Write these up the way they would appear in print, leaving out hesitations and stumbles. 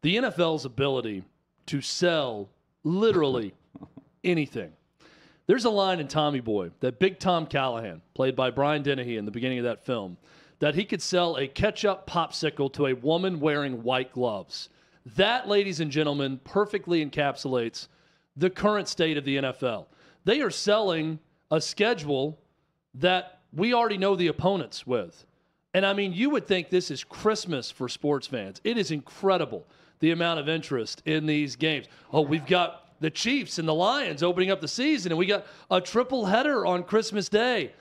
the NFL's ability to sell literally anything. There's a line in Tommy Boy that Big Tom Callahan, played by Brian Dennehy in the beginning of that film, that he could sell a ketchup popsicle to a woman wearing white gloves. That, ladies and gentlemen, perfectly encapsulates the current state of the NFL. They are selling a schedule that we already know the opponents with. And, I mean, you would think this is Christmas for sports fans. It is incredible, the amount of interest in these games. Oh, we've got the Chiefs and the Lions opening up the season, and we got a triple header on Christmas Day.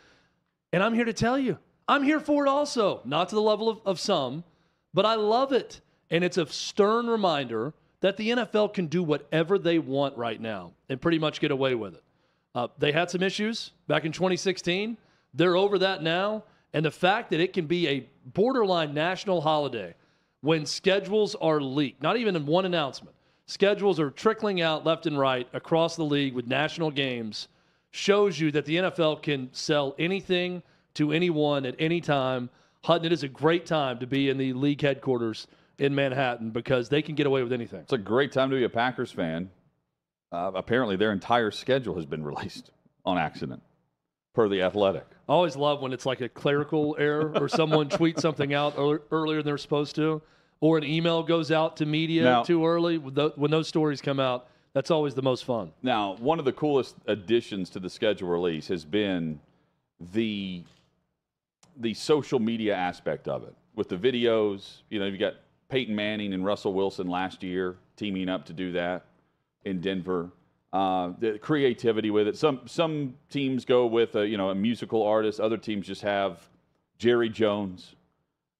And I'm here to tell you, I'm here for it also. Not to the level of some, but I love it. And it's a stern reminder that the NFL can do whatever they want right now and pretty much get away with it. They had some issues back in 2016. They're over that now. And the fact that it can be a borderline national holiday when schedules are leaked, not even in one announcement, schedules are trickling out left and right across the league with national games, shows you that the NFL can sell anything to anyone at any time. Hutton, it is a great time to be in the league headquarters in Manhattan because they can get away with anything. It's a great time to be a Packers fan. Apparently, their entire schedule has been released on accident, per The Athletic. I always love when it's like a clerical error or someone tweets something out earlier than they're supposed to, or an email goes out to media too early. When those stories come out, that's always the most fun. Now, one of the coolest additions to the schedule release has been the social media aspect of it. With the videos, you got Peyton Manning and Russell Wilson last year teaming up to do that in Denver. The creativity with it. Some teams go with a musical artist. Other teams just have Jerry Jones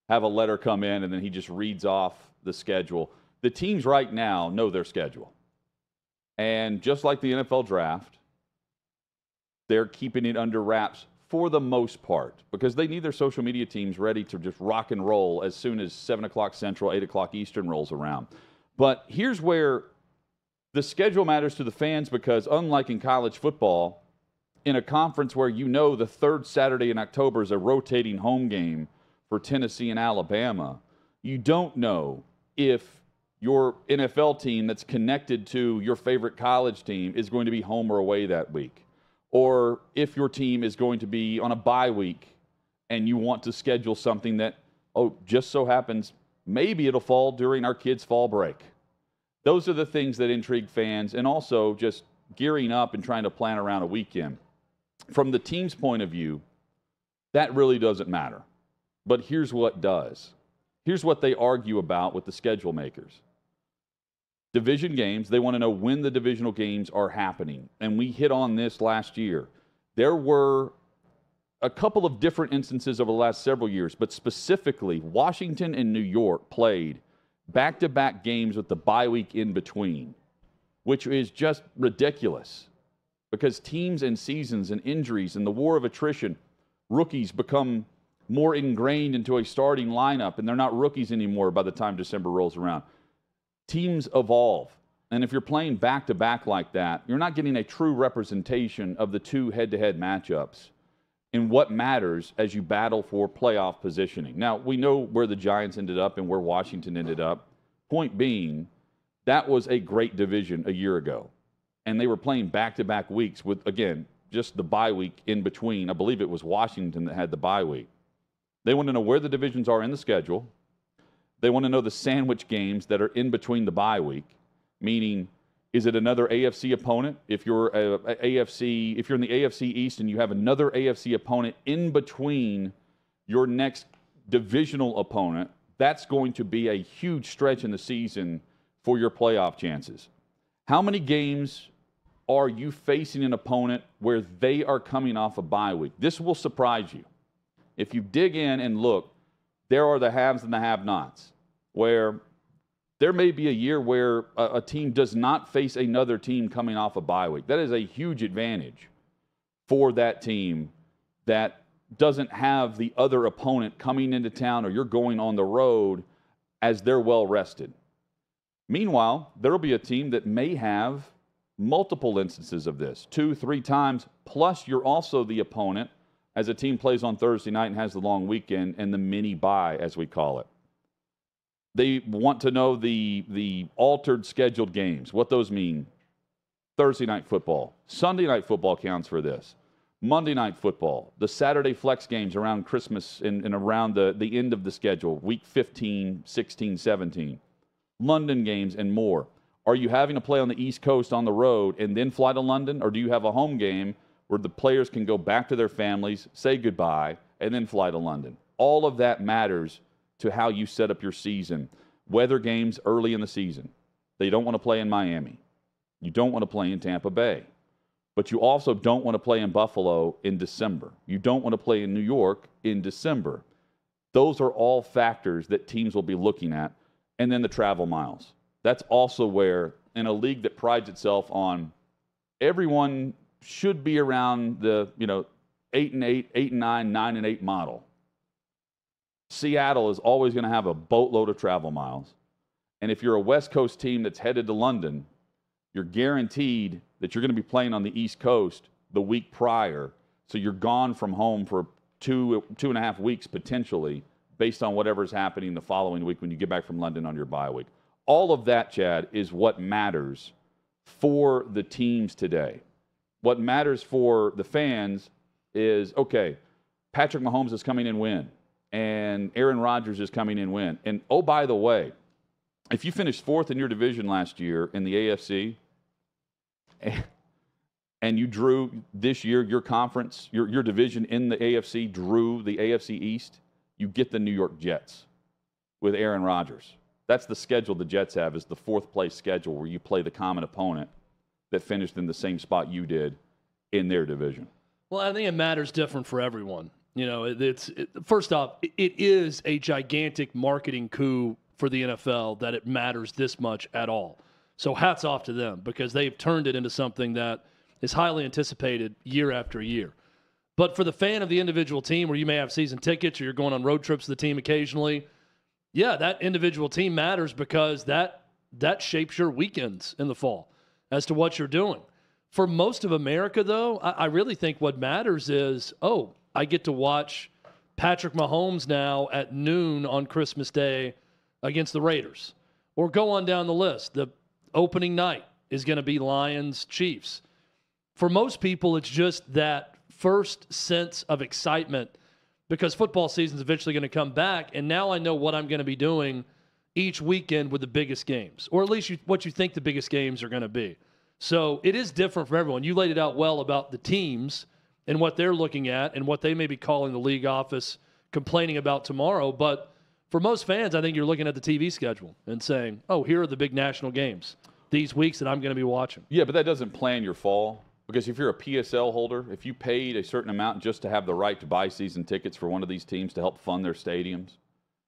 have a letter come in, and then he just reads off the schedule. The teams right now know their schedule. And just like the NFL draft, they're keeping it under wraps for the most part because they need their social media teams ready to just rock and roll as soon as 7 o'clock Central, 8 o'clock Eastern rolls around. But here's where the schedule matters to the fans because unlike in college football, in a conference where the third Saturday in October is a rotating home game for Tennessee and Alabama, you don't know if your NFL team that's connected to your favorite college team is going to be home or away that week, or if your team is going to be on a bye week and you want to schedule something that, just so happens, maybe it'll fall during our kids' fall break. Those are the things that intrigue fans, and also just gearing up and trying to plan around a weekend. From the team's point of view, that really doesn't matter. But here's what does. Here's what they argue about with the schedule makers. Division games, they want to know when the divisional games are happening. And we hit on this last year. There were a couple of different instances over the last several years, but specifically Washington and New York played back-to-back games with the bye week in between, which is just ridiculous because teams and seasons and injuries and the war of attrition, rookies become more ingrained into a starting lineup, and they're not rookies anymore by the time December rolls around. Teams evolve, and if you're playing back-to-back like that, you're not getting a true representation of the two head-to-head matchups in what matters as you battle for playoff positioning. Now, we know where the Giants ended up and where Washington ended up. Point being, that was a great division a year ago, and they were playing back-to-back weeks with, again, just the bye week in between. I believe it was Washington that had the bye week. They want to know where the divisions are in the schedule. They want to know the sandwich games that are in between the bye week, meaning, is it another AFC opponent? If you're in the AFC East and you have another AFC opponent in between your next divisional opponent, that's going to be a huge stretch in the season for your playoff chances. How many games are you facing an opponent where they are coming off a bye week? This will surprise you. If you dig in and look, there are the haves and the have-nots, where there may be a year where a team does not face another team coming off a bye week. That is a huge advantage for that team that doesn't have the other opponent coming into town or you're going on the road as they're well-rested. Meanwhile, there will be a team that may have multiple instances of this, 2-3 times, plus you're also the opponent as a team plays on Thursday night and has the long weekend and the mini bye, as we call it. They want to know the altered scheduled games, what those mean. Thursday night football. Sunday night football counts for this. Monday night football. The Saturday flex games around Christmas and around the end of the schedule, week 15, 16, 17. London games and more. Are you having to play on the East Coast on the road and then fly to London? Or do you have a home game where the players can go back to their families, say goodbye, and then fly to London? All of that matters to how you set up your season. Weather games early in the season. They don't want to play in Miami. You don't want to play in Tampa Bay. But you also don't want to play in Buffalo in December. You don't want to play in New York in December. Those are all factors that teams will be looking at. And then the travel miles. That's also where, in a league that prides itself on everyone should be around the 8-8, 8-9, 9-8 model. Seattle is always going to have a boatload of travel miles. And if you're a West Coast team that's headed to London, you're guaranteed that you're going to be playing on the East Coast the week prior. So you're gone from home for 2.5 weeks potentially, based on whatever's happening the following week when you get back from London on your bye week. All of that, Chad, is what matters for the teams today. What matters for the fans is, okay, Patrick Mahomes is coming in win, and Aaron Rodgers is coming in win. And, oh, by the way, if you finished fourth in your division last year in the AFC, and you drew this year your conference, your division in the AFC drew the AFC East, you get the New York Jets with Aaron Rodgers. That's the schedule the Jets have, is the fourth place schedule where you play the common opponent that finished in the same spot you did in their division. Well, I think it matters different for everyone. First off, it is a gigantic marketing coup for the NFL that it matters this much at all. So hats off to them, because they've turned it into something that is highly anticipated year after year. But for the fan of the individual team, where you may have season tickets or you're going on road trips to the team occasionally, yeah, that individual team matters, because that shapes your weekends in the fall as to what you're doing. For most of America, though, I really think what matters is, I get to watch Patrick Mahomes now at noon on Christmas Day against the Raiders. Or go on down the list. The opening night is going to be Lions-Chiefs. For most people, it's just that first sense of excitement, because football season is eventually going to come back, and now I know what I'm going to be doing each weekend with the biggest games, or at least what you think the biggest games are going to be. So it is different for everyone. You laid it out well about the teams and what they're looking at and what they may be calling the league office complaining about tomorrow. But for most fans, I think you're looking at the TV schedule and saying, here are the big national games these weeks that I'm going to be watching. Yeah, but that doesn't plan your fall. Because if you're a PSL holder, if you paid a certain amount just to have the right to buy season tickets for one of these teams to help fund their stadiums,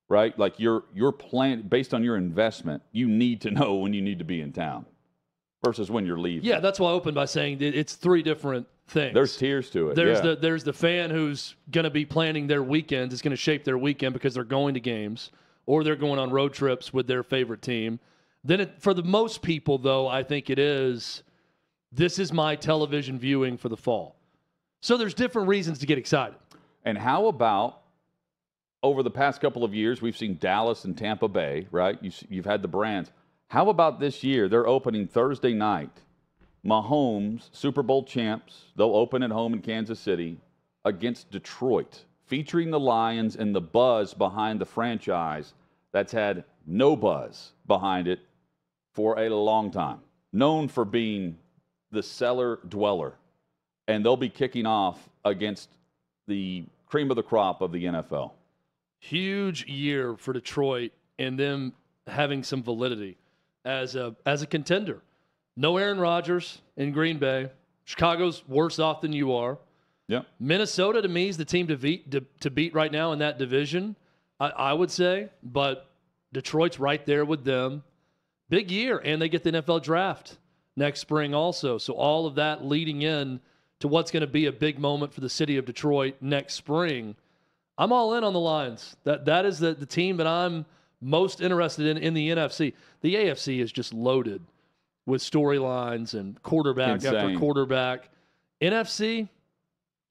right? Like your plan, based on your investment, you need to know when you need to be in town versus when you're leaving. Yeah, that's why I opened by saying it's three different things. There's tiers to it. There's the fan who's going to be planning their weekends. It's going to shape their weekend because they're going to games or they're going on road trips with their favorite team. Then for the most people, though, I think it is, this is my television viewing for the fall. So there's different reasons to get excited. And how about over the past couple of years, we've seen Dallas and Tampa Bay, right? You've had the brands. How about this year? They're opening Thursday night. Mahomes, Super Bowl champs, they'll open at home in Kansas City against Detroit, featuring the Lions and the buzz behind the franchise that's had no buzz behind it for a long time. Known for being the cellar dweller. And they'll be kicking off against the cream of the crop of the NFL. Huge year for Detroit and them having some validity as a contender. No Aaron Rodgers in Green Bay. Chicago's worse off than you are. Yeah. Minnesota, to me, is the team to beat right now in that division, I would say. But Detroit's right there with them. Big year, and they get the NFL draft next spring also. So all of that leading in to what's going to be a big moment for the city of Detroit next spring. I'm all in on the Lions. That is the team that I'm most interested in the NFC. The AFC is just loaded with storylines and quarterback after quarterback. NFC,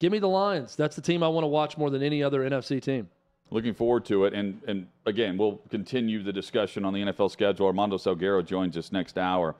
give me the Lions. That's the team I want to watch more than any other NFC team. Looking forward to it. And again, we'll continue the discussion on the NFL schedule. Armando Salguero joins us next hour.